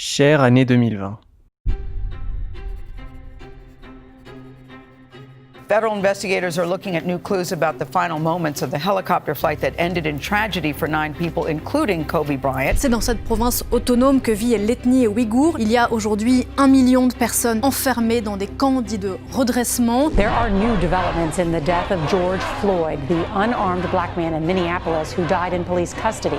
Chère année 2020. Federal investigators are looking at new clues about the final moments of the helicopter flight that ended in tragedy for 9 people, including Kobe Bryant. C'est dans cette province autonome que vit l'ethnie ouïghour. Il y a aujourd'hui 1 million de personnes enfermées dans des camps dits de redressement. There are new developments in the death of George Floyd, the unarmed black man in Minneapolis who died in police custody.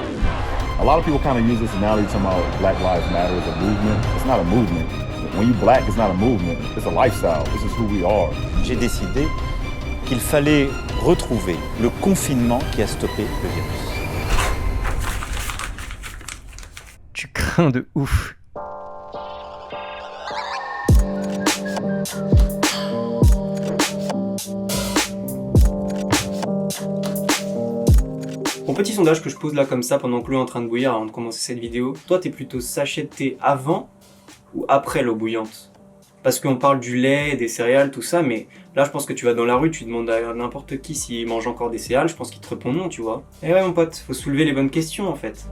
A lot of people kind of use this analogy to about Black Lives Matter as a movement. It's not a movement. When you black, it's not a movement. It's a lifestyle. This is who we are. J'ai décidé qu'il fallait retrouver le confinement qui a stoppé le virus. Tu crains de ouf. Bon, petit sondage que je pose là comme ça pendant que l'eau est en train de bouillir avant de commencer cette vidéo. Toi, t'es plutôt sachet de thé avant ou après l'eau bouillante? Parce qu'on parle du lait, des céréales, tout ça, mais là je pense que tu vas dans la rue, tu demandes à n'importe qui s'il mange encore des céréales, je pense qu'il te répond non, tu vois. Et ouais mon pote, faut soulever les bonnes questions en fait.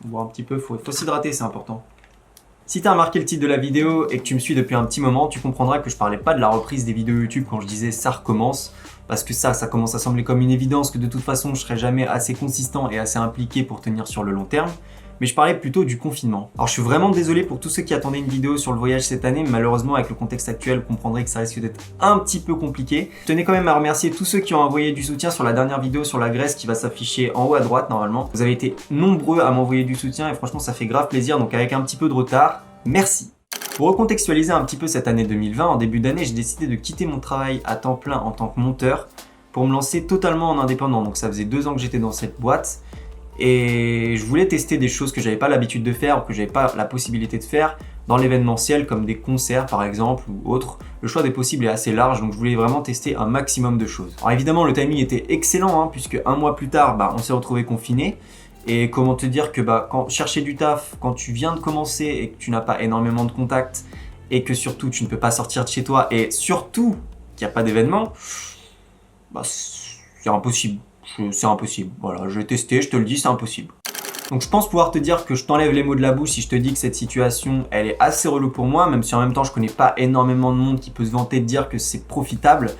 Bon, un petit peu, faut s'hydrater, c'est important. Si t'as remarqué le titre de la vidéo et que tu me suis depuis un petit moment, tu comprendras que je parlais pas de la reprise des vidéos YouTube quand je disais ça recommence, parce que ça commence à sembler comme une évidence que de toute façon je serais jamais assez consistant et assez impliqué pour tenir sur le long terme, mais je parlais plutôt du confinement. Alors je suis vraiment désolé pour tous ceux qui attendaient une vidéo sur le voyage cette année, mais malheureusement avec le contexte actuel, vous comprendrez que ça risque d'être un petit peu compliqué. Je tenais quand même à remercier tous ceux qui ont envoyé du soutien sur la dernière vidéo sur la Grèce qui va s'afficher en haut à droite normalement. Vous avez été nombreux à m'envoyer du soutien et franchement ça fait grave plaisir, donc avec un petit peu de retard, merci. Pour recontextualiser un petit peu cette année 2020, en début d'année, j'ai décidé de quitter mon travail à temps plein en tant que monteur pour me lancer totalement en indépendant. Donc ça faisait 2 ans que j'étais dans cette boîte et je voulais tester des choses que j'avais pas l'habitude de faire ou que j'avais pas la possibilité de faire dans l'événementiel comme des concerts par exemple ou autres. Le choix des possibles est assez large donc je voulais vraiment tester un maximum de choses. Alors évidemment le timing était excellent puisque 1 mois plus tard on s'est retrouvé confinés. Et comment te dire que quand chercher du taf, quand tu viens de commencer et que tu n'as pas énormément de contacts et que surtout tu ne peux pas sortir de chez toi et surtout qu'il n'y a pas d'événement, c'est impossible. C'est impossible. Voilà, je vais tester, je te le dis, c'est impossible. Donc je pense pouvoir te dire que je t'enlève les mots de la bouche si je te dis que cette situation, elle est assez relou pour moi, même si en même temps je connais pas énormément de monde qui peut se vanter de dire que c'est profitable.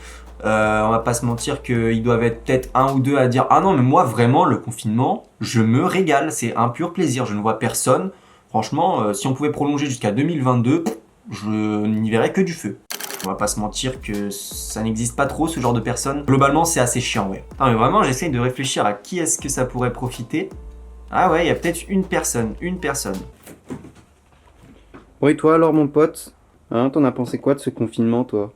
On va pas se mentir qu'ils doivent être peut-être 1 ou 2 à dire « Ah non, mais moi vraiment, le confinement, je me régale, c'est un pur plaisir, je ne vois personne. Franchement, si on pouvait prolonger jusqu'à 2022, je n'y verrais que du feu. » On va pas se mentir que ça n'existe pas trop ce genre de personnes. Globalement, c'est assez chiant, ouais. Non mais vraiment, j'essaye de réfléchir à qui est-ce que ça pourrait profiter. Ah ouais, il y a peut-être une personne. Bon et toi alors mon pote, t'en as pensé quoi de ce confinement toi?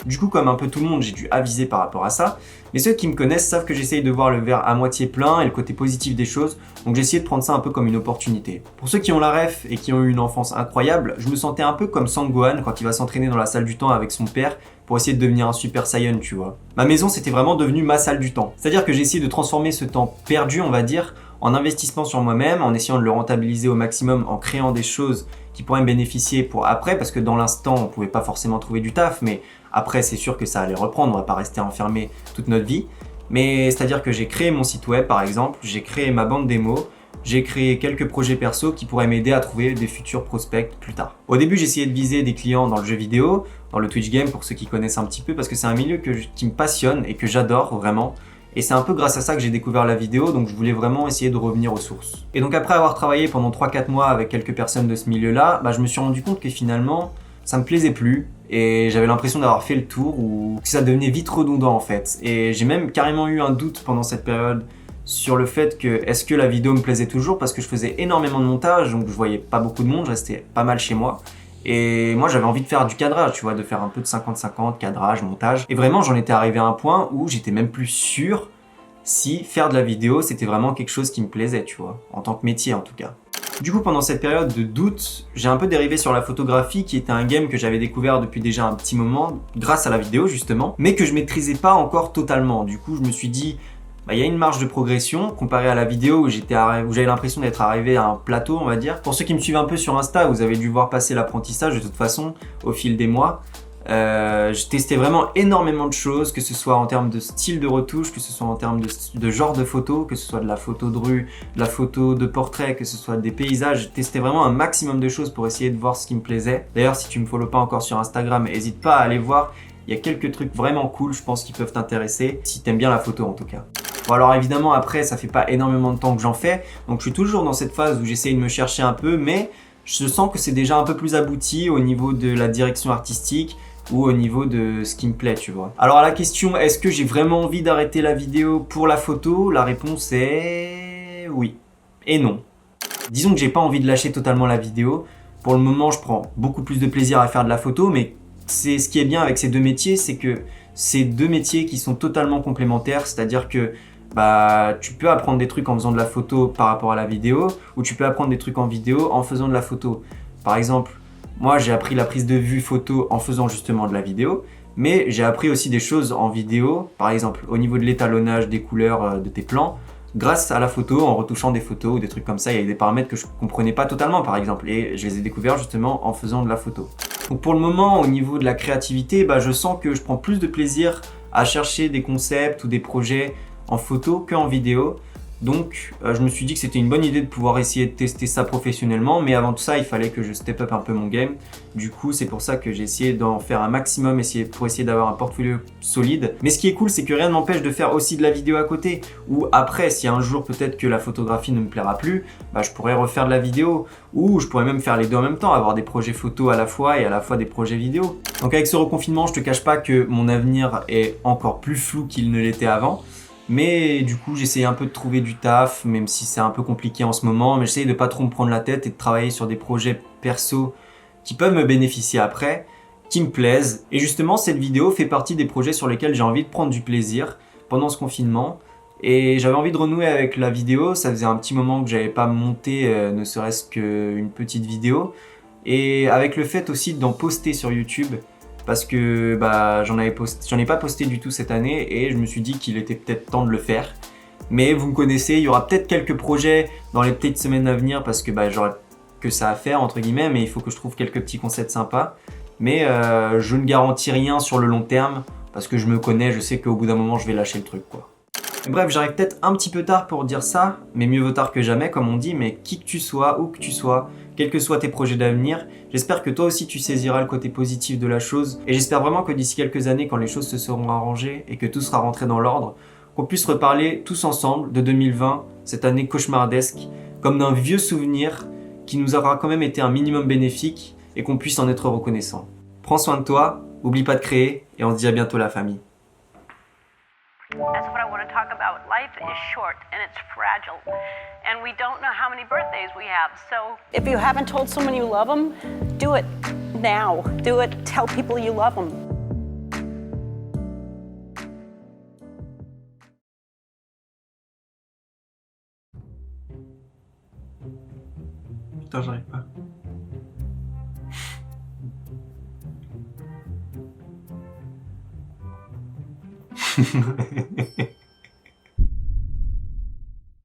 Du coup, comme un peu tout le monde, j'ai dû aviser par rapport à ça. Mais ceux qui me connaissent savent que j'essaye de voir le verre à moitié plein et le côté positif des choses. Donc j'ai essayé de prendre ça un peu comme une opportunité. Pour ceux qui ont la ref et qui ont eu une enfance incroyable, je me sentais un peu comme Sangohan quand il va s'entraîner dans la salle du temps avec son père pour essayer de devenir un Super Saiyan, tu vois. Ma maison, c'était vraiment devenu ma salle du temps. C'est-à-dire que j'ai essayé de transformer ce temps perdu, on va dire, en investissement sur moi-même, en essayant de le rentabiliser au maximum, en créant des choses qui pourraient me bénéficier pour après, parce que dans l'instant, on pouvait pas forcément trouver du taf, mais après, c'est sûr que ça allait reprendre, on va pas rester enfermé toute notre vie. Mais c'est-à-dire que j'ai créé mon site web, par exemple, j'ai créé ma bande démo, j'ai créé quelques projets perso qui pourraient m'aider à trouver des futurs prospects plus tard. Au début, j'essayais de viser des clients dans le jeu vidéo, dans le Twitch game, pour ceux qui connaissent un petit peu, parce que c'est un milieu qui me passionne et que j'adore vraiment. Et c'est un peu grâce à ça que j'ai découvert la vidéo, donc je voulais vraiment essayer de revenir aux sources. Et donc après avoir travaillé pendant 3-4 mois avec quelques personnes de ce milieu-là, je me suis rendu compte que finalement, ça me plaisait plus. Et j'avais l'impression d'avoir fait le tour ou que ça devenait vite redondant en fait. Et j'ai même carrément eu un doute pendant cette période sur le fait que est-ce que la vidéo me plaisait toujours parce que je faisais énormément de montage, donc je voyais pas beaucoup de monde, je restais pas mal chez moi. Et moi j'avais envie de faire du cadrage, tu vois, de faire un peu de 50-50, cadrage, montage. Et vraiment j'en étais arrivé à un point où j'étais même plus sûr si faire de la vidéo c'était vraiment quelque chose qui me plaisait, tu vois, en tant que métier en tout cas. Du coup, pendant cette période de doute, j'ai un peu dérivé sur la photographie qui était un game que j'avais découvert depuis déjà un petit moment, grâce à la vidéo justement, mais que je maîtrisais pas encore totalement. Du coup, je me suis dit, il y a une marge de progression comparé à la vidéo où j'avais l'impression d'être arrivé à un plateau, on va dire. Pour ceux qui me suivent un peu sur Insta, vous avez dû voir passer l'apprentissage de toute façon au fil des mois. J'ai testé vraiment énormément de choses, que ce soit en termes de style de retouche, que ce soit en termes de genre de photo, que ce soit de la photo de rue, de la photo de portrait, que ce soit des paysages. J'ai testé vraiment un maximum de choses pour essayer de voir ce qui me plaisait. D'ailleurs, si tu me follow pas encore sur Instagram, n'hésite pas à aller voir. Il y a quelques trucs vraiment cool, je pense, qui peuvent t'intéresser, si t'aimes bien la photo en tout cas. Bon alors évidemment après, ça fait pas énormément de temps que j'en fais, donc je suis toujours dans cette phase où j'essaye de me chercher un peu, mais je sens que c'est déjà un peu plus abouti au niveau de la direction artistique, ou au niveau de ce qui me plaît, tu vois. Alors à la question, est-ce que j'ai vraiment envie d'arrêter la vidéo pour la photo? La réponse est oui et non. Disons que j'ai pas envie de lâcher totalement la vidéo. Pour le moment, je prends beaucoup plus de plaisir à faire de la photo, mais c'est ce qui est bien avec ces deux métiers, c'est que c'est deux métiers qui sont totalement complémentaires, c'est-à-dire que tu peux apprendre des trucs en faisant de la photo par rapport à la vidéo, ou tu peux apprendre des trucs en vidéo en faisant de la photo. Par exemple, moi, j'ai appris la prise de vue photo en faisant justement de la vidéo, mais j'ai appris aussi des choses en vidéo, par exemple au niveau de l'étalonnage des couleurs de tes plans, grâce à la photo, en retouchant des photos ou des trucs comme ça. Il y a des paramètres que je ne comprenais pas totalement, par exemple, et je les ai découverts justement en faisant de la photo. Donc pour le moment, au niveau de la créativité, je sens que je prends plus de plaisir à chercher des concepts ou des projets en photo qu'en vidéo. Donc je me suis dit que c'était une bonne idée de pouvoir essayer de tester ça professionnellement, mais avant tout ça il fallait que je step up un peu mon game. Du coup c'est pour ça que j'ai essayé d'en faire un maximum pour essayer d'avoir un portfolio solide. Mais ce qui est cool, c'est que rien ne m'empêche de faire aussi de la vidéo à côté, ou après si un jour peut-être que la photographie ne me plaira plus, je pourrais refaire de la vidéo, ou je pourrais même faire les deux en même temps, avoir des projets photo à la fois et à la fois des projets vidéo. Donc avec ce reconfinement, je te cache pas que mon avenir est encore plus flou qu'il ne l'était avant. Mais du coup, j'essaye un peu de trouver du taf, même si c'est un peu compliqué en ce moment. Mais j'essaye de pas trop me prendre la tête et de travailler sur des projets perso qui peuvent me bénéficier après, qui me plaisent. Et justement, cette vidéo fait partie des projets sur lesquels j'ai envie de prendre du plaisir pendant ce confinement. Et j'avais envie de renouer avec la vidéo. Ça faisait un petit moment que j'avais pas monté ne serait-ce qu'une petite vidéo. Et avec le fait aussi d'en poster sur YouTube, parce que j'en ai pas posté du tout cette année et je me suis dit qu'il était peut-être temps de le faire. Mais vous me connaissez, il y aura peut-être quelques projets dans les petites semaines à venir parce que j'aurai que ça à faire entre guillemets, mais il faut que je trouve quelques petits concepts sympas. Mais je ne garantis rien sur le long terme parce que je me connais, je sais qu'au bout d'un moment je vais lâcher le truc quoi. Bref, j'arrive peut-être un petit peu tard pour dire ça, mais mieux vaut tard que jamais comme on dit, mais qui que tu sois, où que tu sois, quels que soient tes projets d'avenir, j'espère que toi aussi tu saisiras le côté positif de la chose, et j'espère vraiment que d'ici quelques années, quand les choses se seront arrangées et que tout sera rentré dans l'ordre, qu'on puisse reparler tous ensemble de 2020, cette année cauchemardesque, comme d'un vieux souvenir qui nous aura quand même été un minimum bénéfique et qu'on puisse en être reconnaissant. Prends soin de toi, oublie pas de créer, et on se dit à bientôt la famille. That's what I want to talk about. Life is short and it's fragile, and we don't know how many birthdays we have. So if you haven't told someone you love them, do it now. Do it. Tell people you love them. Putain, j'arrive pas.